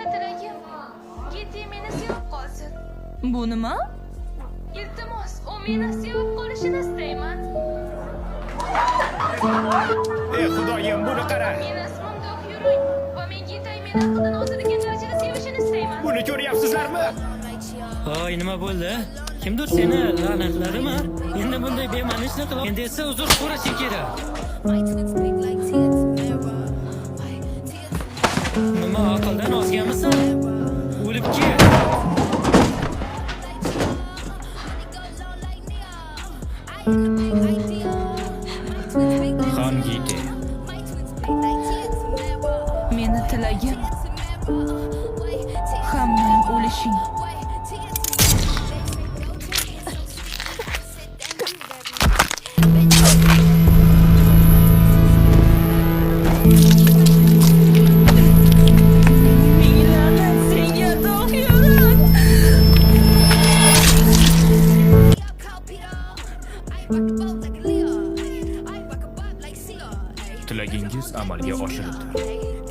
Meni tilagim Getty meni sevib qolsin. Bu nima? Iltimos, u meni sevib qolishini istayman. Ey xudoyim, buni qara. Meni ismim Dohyuruy va men Getty meni haqqidan ozadigan darajada sevishini istayman. Buni ko'ryapsizlarmi? Hoy, nima bo'ldi? Kimdir seni la'natladimi? Endi bunday bema'nishni qilib, endi esa uzr so'rashi kerak. Nima aqldan ozganmisan? O'lib ket. Xon Gite. Meni tilagim hammang o'lishing. Ming la'nat senga, Dohyuruy. Tilagingiz amalga oshirildi.